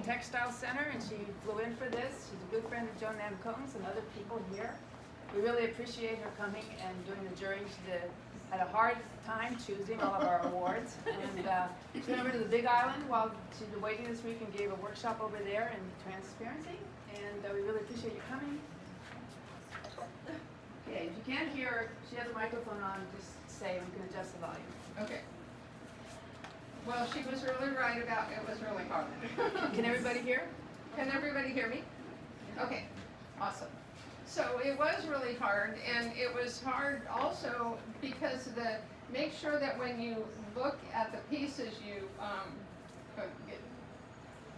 Textile Center, and she flew in for this. She's a good friend of Joan Namcones and other people here. We really appreciate her coming and doing the jury. She had a hard time choosing all of our awards, and she went over to the Big Island while she was waiting this week and gave a workshop over there in transparency, and we really appreciate you coming. Okay, if you can't hear her, she has a microphone on, just say, we can adjust the volume. Okay. Well, she was really right about it was really hard. Can everybody hear? Can everybody hear me? Okay, awesome. So it was really hard, and it was hard also because make sure that when you look at the pieces, you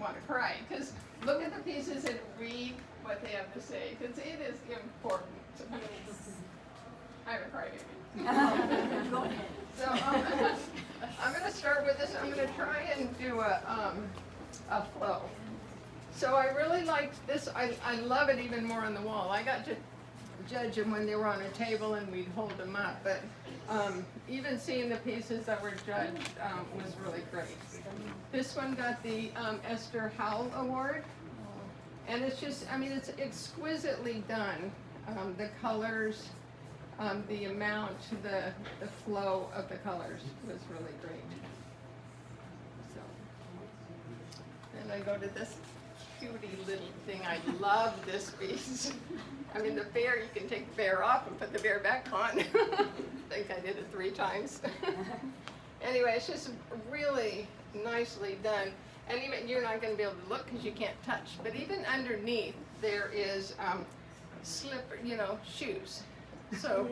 want to cry, because look at the pieces and read what they have to say, because it is important. I have a crybaby. Go ahead. So I'm going to start with this. I'm going to try and do a flow. So I really liked this. I love it even more on the wall. I got to judge them when they were on a table and we'd hold them up. But even seeing the pieces that were judged was really great. This one got the Esther Howell Award. And it's just, I mean, it's exquisitely done. The colors, the amount, the flow of the colors was really great. So, then I go to this cutie little thing. I love this piece. I mean, the bear, you can take the bear off and put the bear back on. I think I did it 3 times. Anyway, it's just really nicely done. And even, you're not going to be able to look because you can't touch. But even underneath, there is shoes. So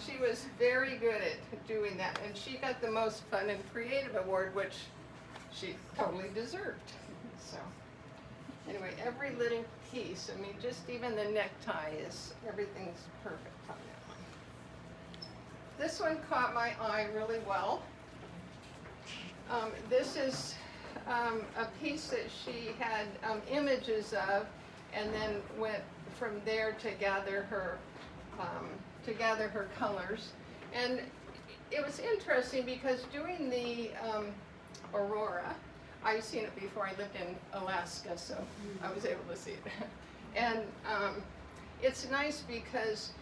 she was very good at doing that. And she got the most fun and creative award, which she totally deserved. So anyway, every little piece, I mean, just even the necktie everything's perfect on that one. This one caught my eye really well. This is a piece that she had images of, and then went from there to gather her colors. And it was interesting because doing the Aurora, I've seen it before. I lived in Alaska, so I was able to see it. And it's nice because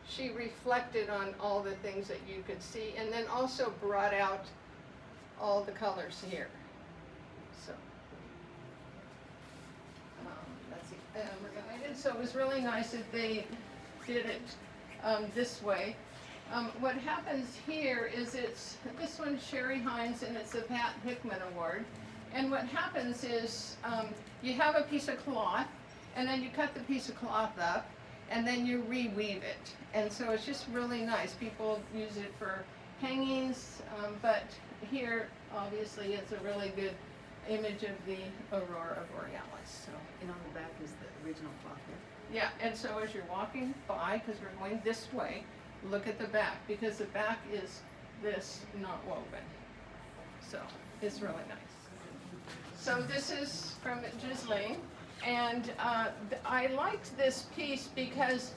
she reflected on all the things that you could see, and then also brought out all the colors here. So let's see. So it was really nice that they did it this way. What happens here is this one's Sherry Hines, and it's a Pat Hickman Award. And what happens is you have a piece of cloth, and then you cut the piece of cloth up, and then you reweave it. And so it's just really nice. People use it for hangings, but here, obviously, it's a really good image of the Aurora Borealis. So, And on the back is the original cloth here. yeah, and so as you're walking by, because we're going this way, look at the back, because the back is this, not woven. So it's really nice. So this is from Ghislaine, and I liked this piece because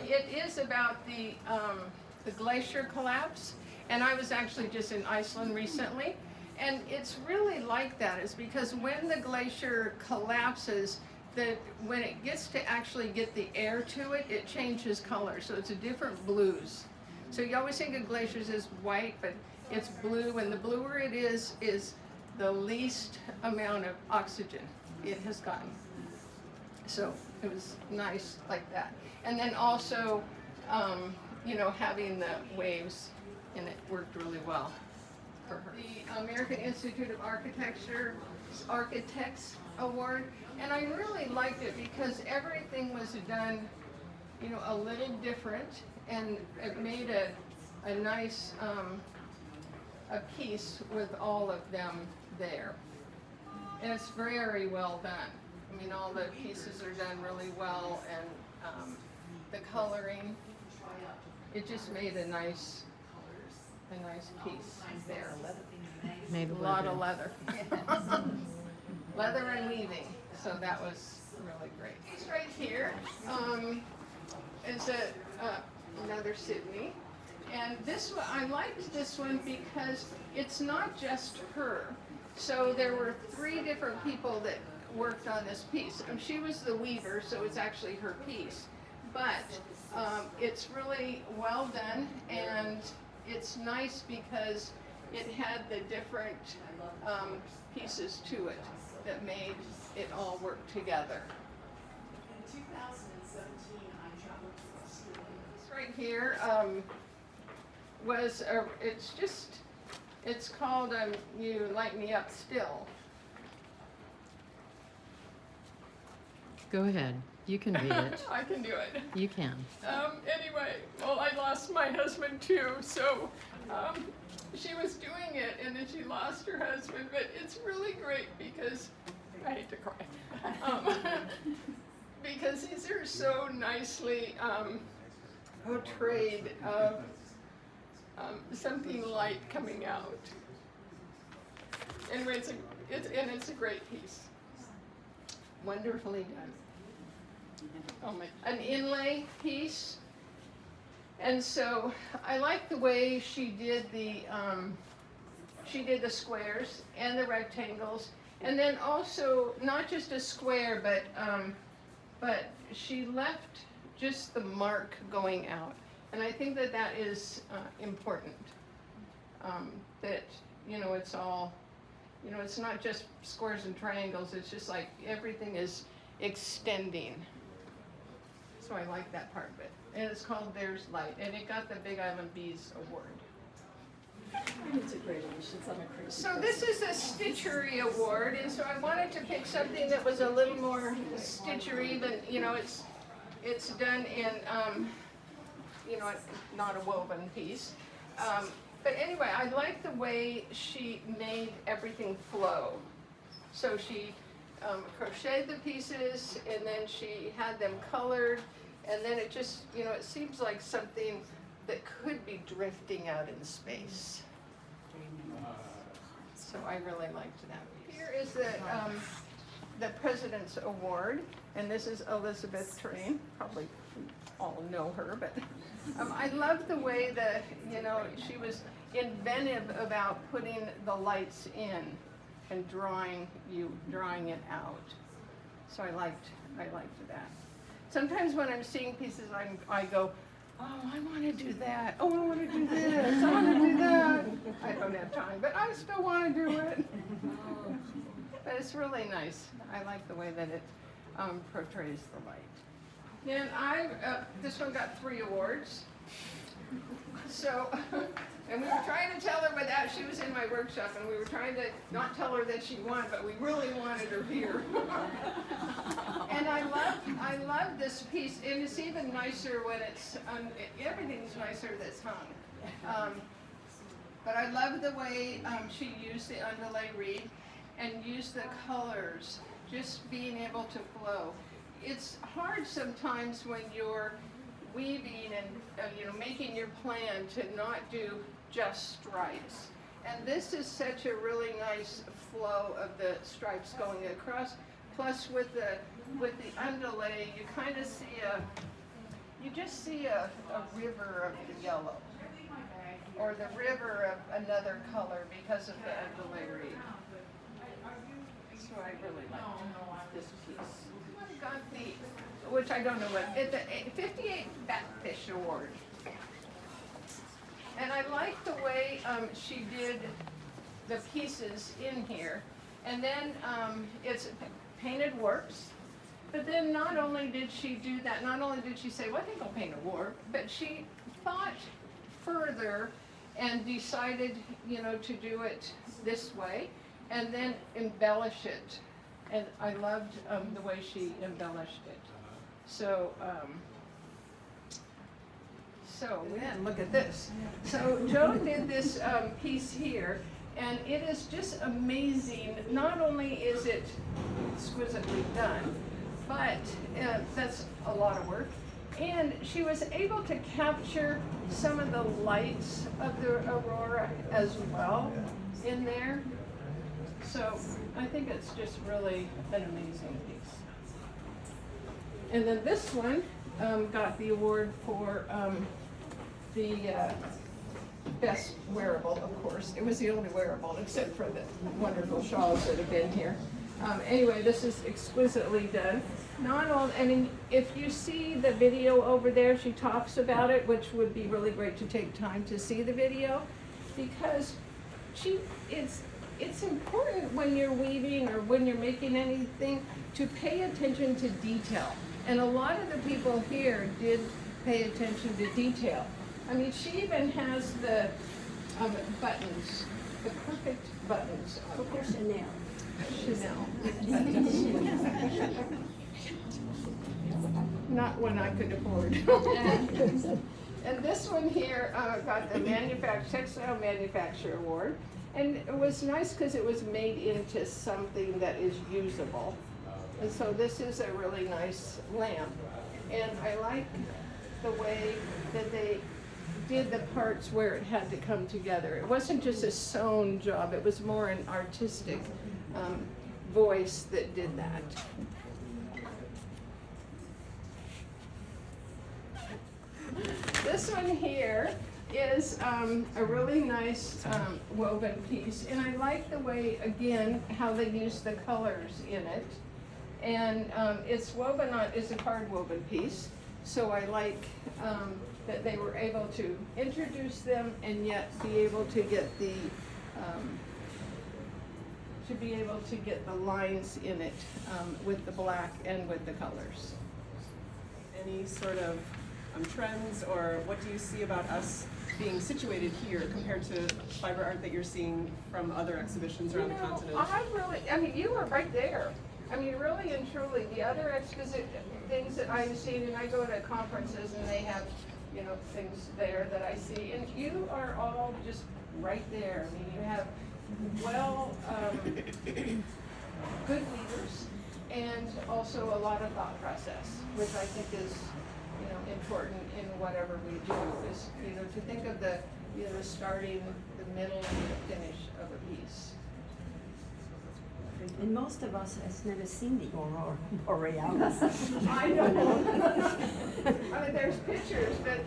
it is about the glacier collapse, and I was actually just in Iceland recently, and it's really like that. It's because when the glacier collapses, when it gets to actually get the air to it, it changes color, so it's a different blues. So you always think of glaciers as white, but it's blue, and the bluer it is the least amount of oxygen it has gotten. So it was nice like that. And then also, having the waves in it worked really well for her. The American Institute of Architects Award, and I really liked it because everything was done, a little different, and it made a nice a piece with all of them there. And it's very well done. I mean, all the pieces are done really well, and the coloring, it just made a nice piece there. Made A lot of leather. Leather and weaving, so that was really great. This right here is another Sydney. And this one, I liked this one because it's not just her. So there were 3 different people that worked on this piece. She was the weaver, so it's actually her piece. But it's really well done, and it's nice because it had the different pieces to it that made it all work together. In 2017, I traveled to Australia. This right here it's called You Light Me Up Still. Go ahead. You can read it. I can do it. You can. Anyway, well, I lost my husband too, so she was doing it and then she lost her husband, but it's really great because, I hate to cry, because these are so nicely portrayed of something light coming out. Anyway, it's a great piece. Wonderfully done. An inlay piece, and so I like the way she did the squares and the rectangles, and then also not just a square, but she left just the mark going out, and I think that that is important. That it's all, it's not just squares and triangles. It's just like everything is extending. So I like that part of it. And it's called There's Light, and it got the Big Island Bees Award. It's a great edition. I'm a crazy So this is a Stitchery Award, and so I wanted to pick something that was a little more stitchery than, it's done in, not a woven piece. But anyway, I like the way she made everything flow. So she crocheted the pieces, and then she had them colored, and then it just, it seems like something that could be drifting out in space. So I really liked that piece. Here is the President's Award, and this is Elizabeth Train. Probably all know her, but I love the way that, she was inventive about putting the lights in and drawing it out. So I liked that. Sometimes when I'm seeing pieces, I go, oh, I want to do that. Oh, I want to do this. I want to do that. I don't have time, but I still want to do it. But it's really nice. I like the way that it portrays the light. And this one got 3 awards. So, and we were trying to tell her without, she was in my workshop, and we were trying to not tell her that she won, but we really wanted her here. And I love this piece, and it's even nicer when it's, everything's nicer that's hung. But I love the way she used the underlay reed and used the colors, just being able to flow. It's hard sometimes when you're weaving and making your plan to not do just stripes. And this is such a really nice flow of the stripes going across. Plus with the underlay, you kind of see a river of yellow, or the river of another color because of the underlay reed. So I really like this piece. I got which I don't know what, the 58 Batfish Award. And I like the way she did the pieces in here. And then it's painted works. But then not only did she do that, not only did she say, well, I think I'll paint a warp, but she thought further and decided, to do it this way and then embellish it. And I loved the way she embellished it. So, then look at this. So Joe did this piece here, and it is just amazing. Not only is it exquisitely done, but that's a lot of work. And she was able to capture some of the lights of the aurora as well in there. So I think it's just really an amazing piece. And then this one got the award for the best wearable, of course. It was the only wearable except for the wonderful shawls that have been here. Anyway, this is exquisitely done. Not all, I mean, if you see the video over there, she talks about it, which would be really great to take time to see the video, because it's important when you're weaving or when you're making anything to pay attention to detail. And a lot of the people here did pay attention to detail. I mean, she even has the buttons, the perfect buttons. Coco Chanel. Chanel. Not one I could afford. And this one here got the Textile Manufacturer Award. And it was nice because it was made into something that is usable. And so this is a really nice lamp. And I like the way that they did the parts where it had to come together. It wasn't just a sewn job, it was more an artistic voice that did that. This one here is a really nice woven piece, and I like the way, again, how they use the colors in it. And it's woven on, it's a hard woven piece, so I like that they were able to introduce them and yet be able to get the lines in it with the black and with the colors. Any sort of trends, or what do you see about us being situated here compared to fiber art that you're seeing from other exhibitions around the continent? I mean, you were right there. I mean, really and truly, the other things that I've seen, and I go to conferences and they have, you know, things there that I see, and you are all just right there. I mean, you have good leaders, and also a lot of thought process, which I think is, you know, important in whatever we do, is, you know, to think of the, you know, the starting, the middle, and the finish of a piece. And most of us has never seen the Aurora Borealis. I know. I mean, there's pictures, but,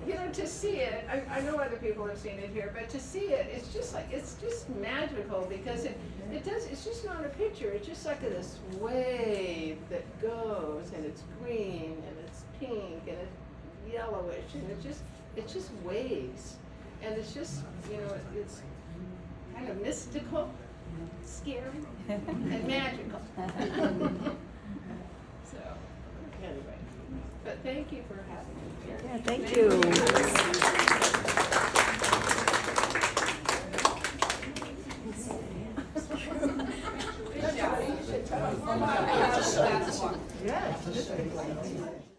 you know, to see it, I know other people have seen it here, but to see it, it's just magical, because it's just not a picture, it's just like this wave that goes, and it's green, and it's pink, and it's yellowish, and it's just waves. And it's just, you know, it's kind of mystical, scary, and magical. So, anyway, but thank you for having me here. Yeah, thank you. Yes.